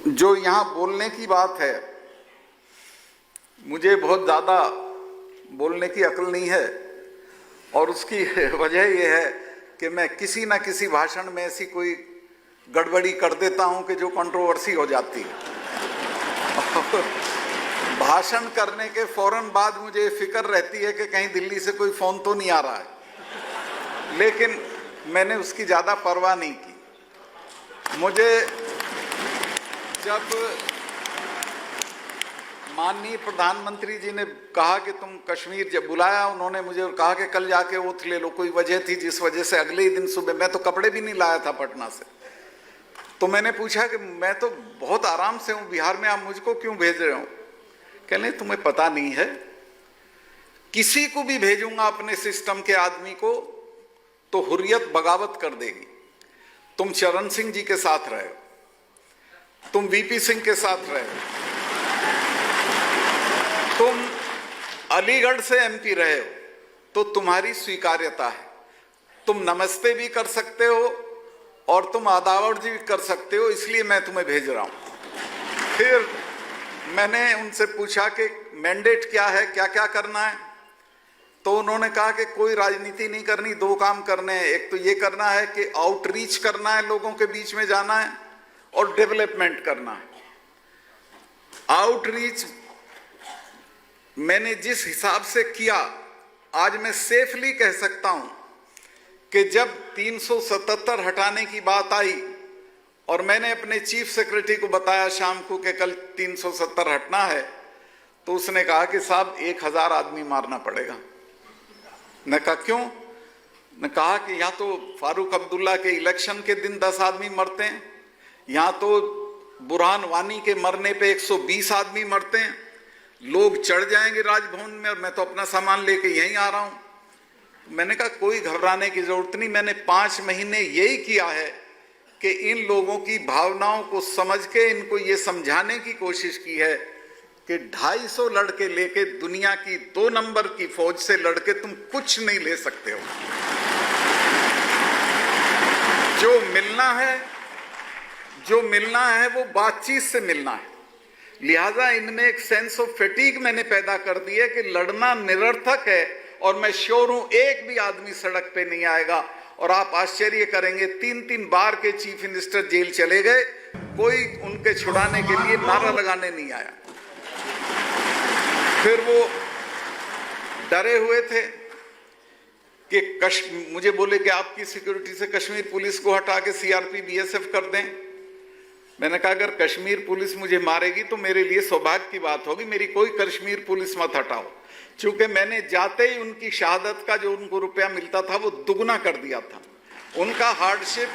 जो यहाँ बोलने की बात है, मुझे बहुत ज़्यादा बोलने की अक्ल नहीं है और उसकी वजह यह है कि मैं किसी न किसी भाषण में ऐसी कोई गड़बड़ी कर देता हूँ कि जो कंट्रोवर्सी हो जाती है। भाषण करने के फौरन बाद मुझे फिक्र रहती है कि कहीं दिल्ली से कोई फ़ोन तो नहीं आ रहा है, लेकिन मैंने उसकी ज़्यादा परवाह नहीं की। मुझे जब माननीय प्रधानमंत्री जी ने कहा कि तुम कश्मीर, जब बुलाया उन्होंने मुझे और कहा कि कल जाके ओथ ले लो, कोई वजह थी जिस वजह से अगले ही दिन सुबह, मैं तो कपड़े भी नहीं लाया था पटना से, तो मैंने पूछा कि मैं तो बहुत आराम से हूँ बिहार में, आप मुझको क्यों भेज रहे हो? कहने तुम्हें पता नहीं है, किसी को भी भेजूंगा अपने सिस्टम के आदमी को तो हुर्रियत बगावत कर देगी। तुम चरण सिंह जी के साथ रहे हो, तुम वीपी सिंह के साथ रहे हो, तुम अलीगढ़ से एमपी रहे हो, तो तुम्हारी स्वीकार्यता है, तुम नमस्ते भी कर सकते हो और तुम आदावड़ जी भी कर सकते हो, इसलिए मैं तुम्हें भेज रहा हूं। फिर मैंने उनसे पूछा कि मैंडेट क्या है, क्या क्या करना है, तो उन्होंने कहा कि कोई राजनीति नहीं करनी, दो काम करने हैं। एक तो ये करना है कि आउटरीच करना है, लोगों के बीच में जाना है, और डेवलपमेंट करना है। आउटरीच मैंने जिस हिसाब से किया, आज मैं सेफली कह सकता हूं कि जब 377 हटाने की बात आई और मैंने अपने चीफ सेक्रेटरी को बताया शाम को कि कल 370 हटना है, तो उसने कहा कि साहब 1000 आदमी मारना पड़ेगा। मैं कहा क्यों? ने कहा कि यहाँ तो फारूक अब्दुल्ला के इलेक्शन के दिन 10 आदमी मरते हैं, यहाँ तो बुरहान वानी के मरने पे 120 आदमी मरते हैं, लोग चढ़ जाएंगे राजभवन में और मैं तो अपना सामान लेके यहीं आ रहा हूं। मैंने कहा कोई घबराने की जरूरत नहीं, मैंने 5 महीने यही किया है कि इन लोगों की भावनाओं को समझ के इनको ये समझाने की कोशिश की है कि 250 लड़के लेके दुनिया की 2 नंबर की फौज से लड़के तुम कुछ नहीं ले सकते हो। जो मिलना है वो बातचीत से मिलना है। लिहाजा इनमें एक सेंस ऑफ फैटीग मैंने पैदा कर दी है कि लड़ना निरर्थक है, और मैं श्योर हूं एक भी आदमी सड़क पे नहीं आएगा। और आप आश्चर्य करेंगे, 3-3 बार के चीफ मिनिस्टर जेल चले गए, कोई उनके छुड़ाने के लिए नारा लगाने नहीं आया। फिर वो डरे हुए थे कि मुझे बोले कि आपकी सिक्योरिटी से कश्मीर पुलिस को हटा के सीआरपी बीएसएफ कर दें। मैंने कहा अगर कश्मीर पुलिस मुझे मारेगी तो मेरे लिए सौभाग्य की बात होगी, मेरी कोई कश्मीर पुलिस मत हटाओ, क्योंकि मैंने जाते ही उनकी शहादत का जो उनको रुपया मिलता था वो दुगना कर दिया था, उनका हार्डशिप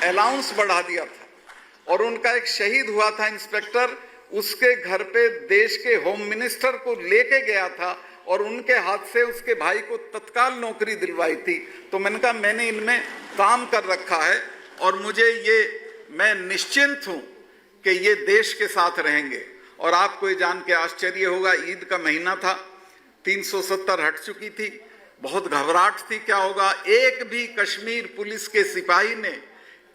अलाउंस बढ़ा दिया था, और उनका एक शहीद हुआ था इंस्पेक्टर, उसके घर पे देश के होम मिनिस्टर को लेके गया था और उनके हाथ से उसके भाई को तत्काल नौकरी दिलवाई थी। तो मैंने कहा मैंने इनमें काम कर रखा है और मैं निश्चिंत हूं कि ये देश के साथ रहेंगे। और आपको ये जान के आश्चर्य होगा, ईद का महीना था, 370 हट चुकी थी, बहुत घबराहट थी क्या होगा। एक भी कश्मीर पुलिस के सिपाही ने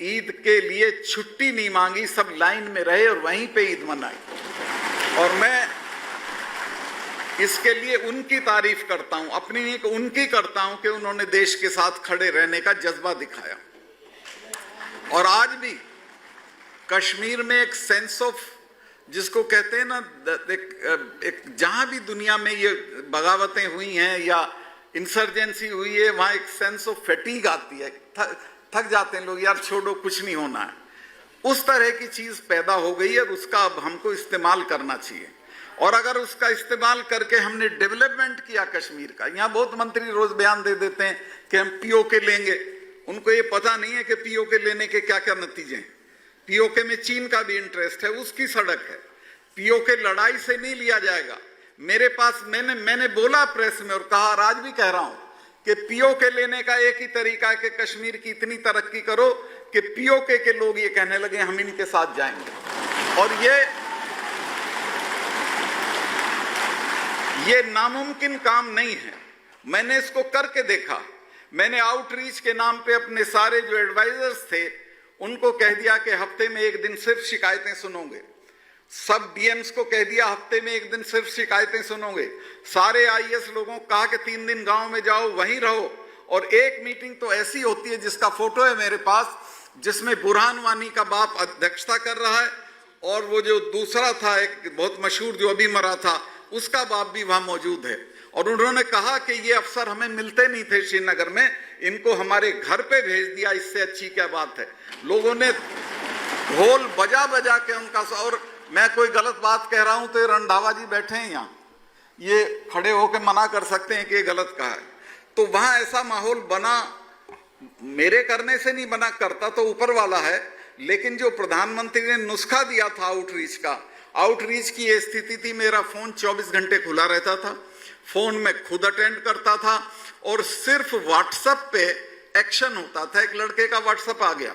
ईद के लिए छुट्टी नहीं मांगी, सब लाइन में रहे और वहीं पे ईद मनाई। और मैं इसके लिए उनकी तारीफ करता हूं, अपनी नहीं उनकी करता हूं कि उन्होंने देश के साथ खड़े रहने का जज्बा दिखाया। और आज भी कश्मीर में एक सेंस ऑफ, जिसको कहते हैं ना, एक जहां भी दुनिया में ये बगावतें हुई हैं या इंसर्जेंसी हुई है, वहां एक सेंस ऑफ फैटीग आती है, थक जाते हैं लोग, यार छोड़ो कुछ नहीं होना है। उस तरह की चीज पैदा हो गई है और उसका अब हमको इस्तेमाल करना चाहिए। और अगर उसका इस्तेमाल करके हमने डेवलपमेंट किया कश्मीर का, यहाँ बहुत मंत्री रोज बयान दे देते हैं कि हम पीओके लेंगे, उनको ये पता नहीं है कि पीओके लेने के क्या क्या नतीजे हैं। पीओके में चीन का भी इंटरेस्ट है, उसकी सड़क है, पीओके लड़ाई से नहीं लिया जाएगा। मेरे पास मैंने बोला प्रेस में और कहा, आज भी कह रहा हूं कि पीओके लेने का एक ही तरीका है कि कश्मीर की इतनी तरक्की करो कि पीओके के लोग ये कहने लगे हम इनके साथ जाएंगे। और ये नामुमकिन काम नहीं है, मैंने इसको करके देखा। मैंने आउटरीच के नाम पे अपने सारे जो एडवाइजर्स थे उनको कह दिया कि हफ्ते में एक दिन सिर्फ शिकायतें सुनोगे। सब डीएम्स को कह दिया हफ्ते में एक दिन सिर्फ शिकायतें सुनोगे। सारे आईएएस लोगों को कहा कि 3 दिन गांव में जाओ, वहीं रहो। और एक मीटिंग तो ऐसी होती है जिसका फोटो है मेरे पास, जिसमें बुरहान वानी का बाप अध्यक्षता कर रहा है और वो जो दूसरा था एक बहुत मशहूर जो अभी मरा था, उसका बाप भी वहां मौजूद है। और उन्होंने कहा कि ये अफसर हमें मिलते नहीं थे श्रीनगर में, इनको हमारे घर पे भेज दिया, इससे अच्छी क्या बात है। लोगों ने ढोल बजा बजा के उनका, और मैं कोई गलत बात कह रहा हूं तो ये रंधावा जी बैठे हैं यहाँ, ये खड़े होकर मना कर सकते हैं कि ये गलत कहा है। तो वहां ऐसा माहौल बना, मेरे करने से नहीं बना, करता तो ऊपर वाला है, लेकिन जो प्रधानमंत्री ने नुस्खा दिया था आउटरीच का, आउटरीच की ये स्थिति थी, मेरा फोन 24 घंटे खुला रहता था, फोन में खुद अटेंड करता था और सिर्फ व्हाट्सएप पे एक्शन होता था। एक लड़के का व्हाट्सएप आ गया,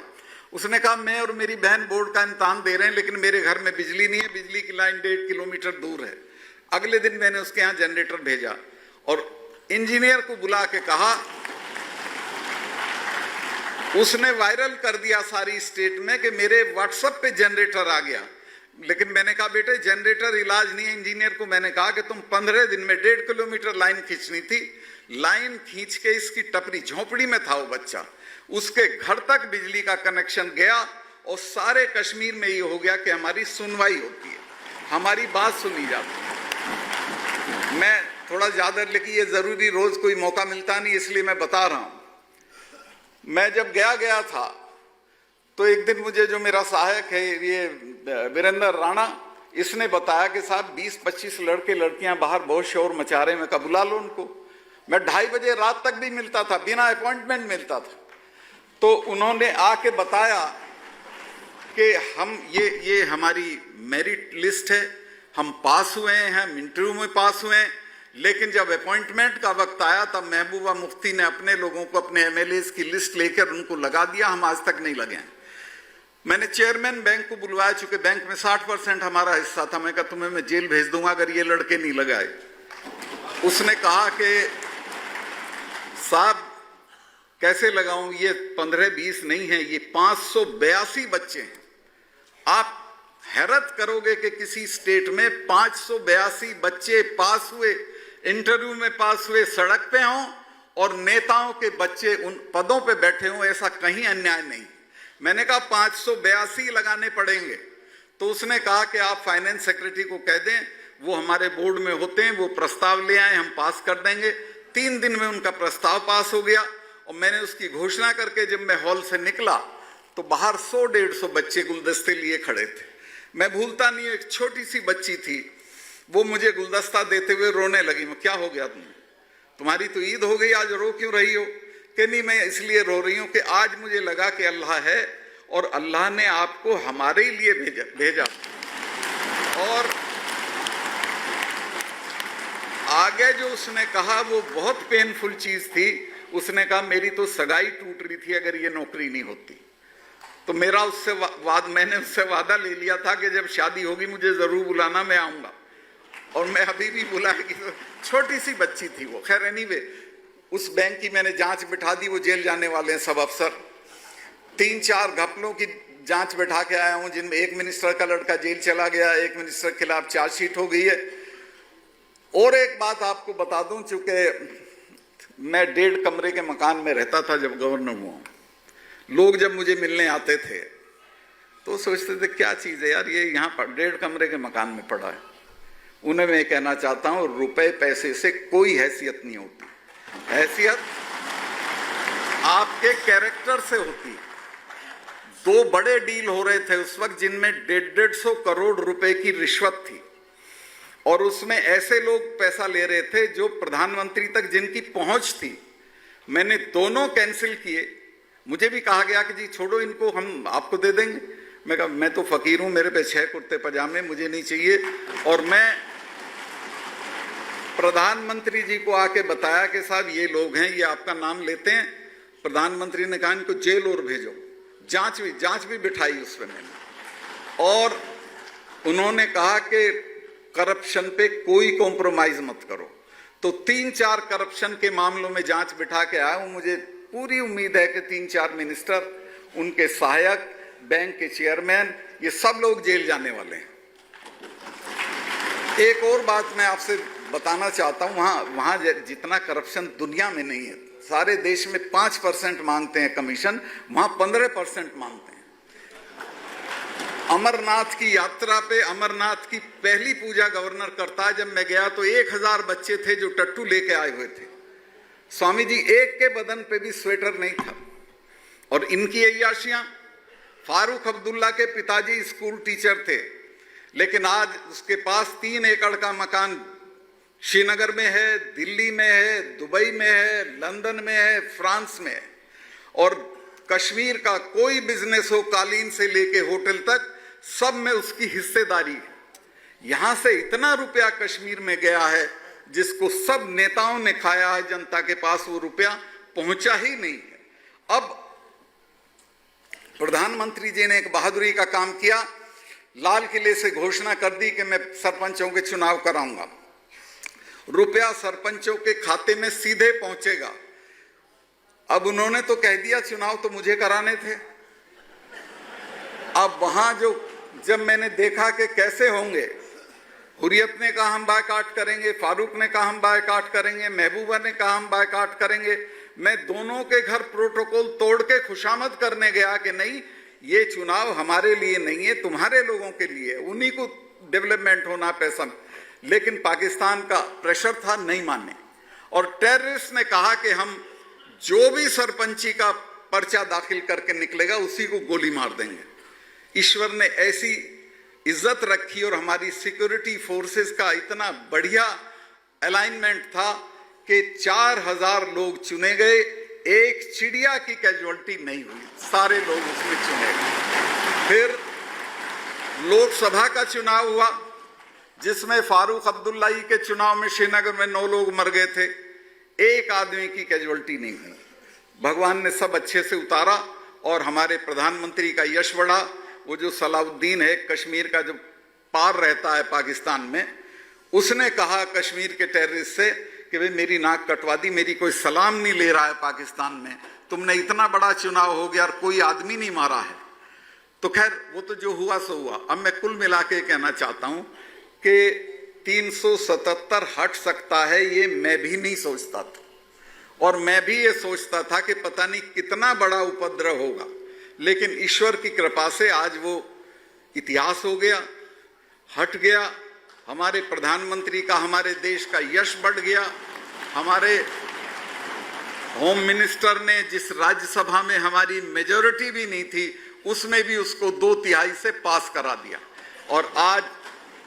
उसने कहा मैं और मेरी बहन बोर्ड का इम्तिहान दे रहे हैं लेकिन मेरे घर में बिजली नहीं है, बिजली की लाइन 1.5 किलोमीटर दूर है। अगले दिन मैंने उसके यहाँ जनरेटर भेजा और इंजीनियर को बुला के कहा, उसने वायरल कर दिया सारी स्टेट में कि मेरे व्हाट्सएप पे जनरेटर आ गया। लेकिन मैंने कहा बेटे जनरेटर इलाज नहीं है। इंजीनियर को मैंने कहा कि तुम 15 दिन में 1.5 किलोमीटर लाइन खींचनी थी, लाइन खींच के इसकी टपरी, झोपड़ी में था वो बच्चा, उसके घर तक बिजली का कनेक्शन गया और सारे कश्मीर में ये हो गया कि हमारी सुनवाई होती है, हमारी बात सुनी जाती है। मैं थोड़ा ज्यादा, लेकिन ये जरूरी रोज कोई मौका मिलता नहीं इसलिए मैं बता रहा हूं। मैं जब गया था तो एक दिन मुझे जो मेरा सहायक है ये वीरेंद्र राणा, इसने बताया कि साहब 20-25 लड़के लड़कियां बाहर बहुत शोर मचा रहे हैं, मैं कहा बुला लो उनको। मैं 2:30 बजे रात तक भी मिलता था, बिना अपॉइंटमेंट मिलता था। तो उन्होंने आके बताया कि हम ये हमारी मेरिट लिस्ट है, हम पास हुए हैं, हम इंटरव्यू में पास हुए हैं, लेकिन जब अपॉइंटमेंट का वक्त आया तब महबूबा मुफ्ती ने अपने लोगों को, अपने एमएलएस की लिस्ट लेकर उनको लगा दिया, हम आज तक नहीं लगे हैं। मैंने चेयरमैन बैंक को बुलवाया, चूंकि बैंक में 60% हमारा हिस्सा था। मैं कहा तुम्हें मैं जेल भेज दूंगा अगर ये लड़के नहीं लगाए। उसने कहा कि साहब कैसे लगाऊं, ये 15-20 नहीं है, ये 582 बच्चे हैं। आप हैरत करोगे कि किसी स्टेट में 582 बच्चे पास हुए, इंटरव्यू में पास हुए, सड़क पे हों और नेताओं के बच्चे उन पदों पे बैठे हों, ऐसा कहीं अन्याय नहीं। मैंने कहा 582 लगाने पड़ेंगे। तो उसने कहा कि आप फाइनेंस सेक्रेटरी को कह दें, वो हमारे बोर्ड में होते हैं, वो प्रस्ताव ले आए, हम पास कर देंगे। 3 दिन में उनका प्रस्ताव पास हो गया और मैंने उसकी घोषणा करके जब मैं हॉल से निकला तो बाहर 100-150 बच्चे गुलदस्ते लिए खड़े थे। मैं भूलता नहीं, एक छोटी सी बच्ची थी, वो मुझे गुलदस्ता देते हुए रोने लगी। मैं क्या हो गया तुम्हारी तो ईद हो गई, आज रो क्यों रही हो? कि नहीं मैं इसलिए रो रही हूं कि आज मुझे लगा कि अल्लाह है और अल्लाह ने आपको हमारे लिए भेजा। और आगे जो उसने कहा वो बहुत पेनफुल चीज थी। उसने कहा मेरी तो सगाई टूट रही थी अगर ये नौकरी नहीं होती। तो मेरा उससे मैंने उससे वादा ले लिया था कि जब शादी होगी मुझे जरूर बुलाना, मैं आऊंगा। और मैं अभी भी बुलाएगी। छोटी सी बच्ची थी वो। खैर एनीवे, उस बैंक की मैंने जांच बिठा दी, वो जेल जाने वाले हैं सब अफसर। 3-4 घपलों की जांच बिठा के आया हूं, जिनमें एक मिनिस्टर का लड़का जेल चला गया, एक मिनिस्टर के खिलाफ चार्जशीट हो गई है। और एक बात आपको बता दूं, चूंकि मैं 1.5 कमरे के मकान में रहता था जब गवर्नर हुआ। लोग जब मुझे मिलने आते थे तो सोचते थे क्या चीज है यार, ये यहाँ पर 1.5 कमरे के मकान में पड़ा है। उन्हें मैं कहना चाहता हूं रुपए पैसे से कोई हैसियत नहीं होती, हैसियत आपके कैरेक्टर से होती है। 2 बड़े डील हो रहे थे उस वक्त जिनमें 150 करोड़ रुपए की रिश्वत थी और उसमें ऐसे लोग पैसा ले रहे थे जो प्रधानमंत्री तक जिनकी पहुंच थी। मैंने दोनों कैंसिल किए। मुझे भी कहा गया कि जी छोड़ो इनको, हम आपको दे देंगे। मैं कहा मैं तो फकीर हूं, मेरे पे 6 कुर्ते पजामे, मुझे नहीं चाहिए। और मैं प्रधानमंत्री जी को आके बताया कि साहब ये लोग हैं, ये आपका नाम लेते हैं। प्रधानमंत्री ने कहा इनको जेल और भेजो। जांच भी बिठाई उस पर मैंने। और उन्होंने कहा कि करप्शन पे कोई कॉम्प्रोमाइज मत करो। तो 3-4 करप्शन के मामलों में जांच बिठा के आया हूं। मुझे पूरी उम्मीद है कि 3-4 मिनिस्टर, उनके सहायक बैंक के चेयरमैन, ये सब लोग जेल जाने वाले हैं। एक और बात मैं आपसे बताना चाहता हूं, वहां जितना करप्शन दुनिया में नहीं है, सारे देश में 5% मांगते हैं कमीशन, वहां 15% मांगते हैं। अमरनाथ की यात्रा पे, अमरनाथ की पहली पूजा गवर्नर करता है, जब मैं गया तो 1000 बच्चे थे जो टट्टू लेके आए हुए थे। स्वामी जी एक के बदन पे भी स्वेटर नहीं था। और इनकी अय्याशियां, फारूक अब्दुल्ला के पिताजी स्कूल टीचर थे, लेकिन आज उसके पास 3 एकड़ का मकान श्रीनगर में है, दिल्ली में है, दुबई में है, लंदन में है, फ्रांस में है। और कश्मीर का कोई बिजनेस हो, कालीन से लेके होटल तक, सब में उसकी हिस्सेदारी है। यहां से इतना रुपया कश्मीर में गया है जिसको सब नेताओं ने खाया है, जनता के पास वो रुपया पहुंचा ही नहीं है। अब प्रधानमंत्री जी ने एक बहादुरी का काम किया, लाल किले से घोषणा कर दी कि मैं सरपंचों के चुनाव कराऊंगा, रुपया सरपंचों के खाते में सीधे पहुंचेगा। अब उन्होंने तो कह दिया चुनाव तो मुझे कराने थे। अब वहां जब मैंने देखा कि कैसे होंगे, हुर्रियत ने कहा हम बायकाट करेंगे, फारूक ने कहा हम बायकाट करेंगे, महबूबा ने कहा हम बायकाट करेंगे, मैं दोनों के घर प्रोटोकॉल तोड़ के खुशामद करने गया कि नहीं, ये चुनाव हमारे लिए नहीं है, तुम्हारे लोगों के लिए, उन्हीं को डेवलपमेंट होना पैसा। लेकिन पाकिस्तान का प्रेशर था, नहीं माने। और टेररिस्ट ने कहा कि हम जो भी सरपंची का पर्चा दाखिल करके निकलेगा उसी को गोली मार देंगे। ईश्वर ने ऐसी इज्जत रखी और हमारी सिक्योरिटी फोर्सेस का इतना बढ़िया अलाइनमेंट था कि 4000 लोग चुने गए, एक चिड़िया की कैजुअलिटी नहीं हुई, सारे लोग उसमें चुने गए। फिर लोकसभा का चुनाव हुआ जिसमें फारूक अब्दुल्ला के चुनाव में श्रीनगर में 9 लोग मर गए थे, एक आदमी की कैजुअलिटी नहीं हुई। भगवान ने सब अच्छे से उतारा और हमारे प्रधानमंत्री का यश बढ़ा। वो जो सलाउद्दीन है, कश्मीर का जो पार रहता है पाकिस्तान में, उसने कहा कश्मीर के टेररिस्ट से कि भाई मेरी नाक कटवा दी, मेरी कोई सलाम नहीं ले रहा है पाकिस्तान में, तुमने इतना बड़ा चुनाव हो गया और कोई आदमी नहीं मारा है। तो खैर वो तो जो हुआ सो हुआ। अब मैं कुल मिला के कहना चाहता हूं कि 377 हट सकता है, ये मैं भी नहीं सोचता था। और मैं भी ये सोचता था कि पता नहीं कितना बड़ा उपद्रव होगा, लेकिन ईश्वर की कृपा से आज वो इतिहास हो गया, हट गया। हमारे प्रधानमंत्री का, हमारे देश का यश बढ़ गया। हमारे होम मिनिस्टर ने, जिस राज्यसभा में हमारी मेजॉरिटी भी नहीं थी, उसमें भी उसको 2/3 से पास करा दिया। और आज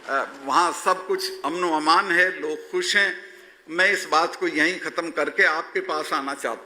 वहाँ सब कुछ अमन व अमान है, लोग खुश हैं। मैं इस बात को यहीं ख़त्म करके आपके पास आना चाहता हूँ।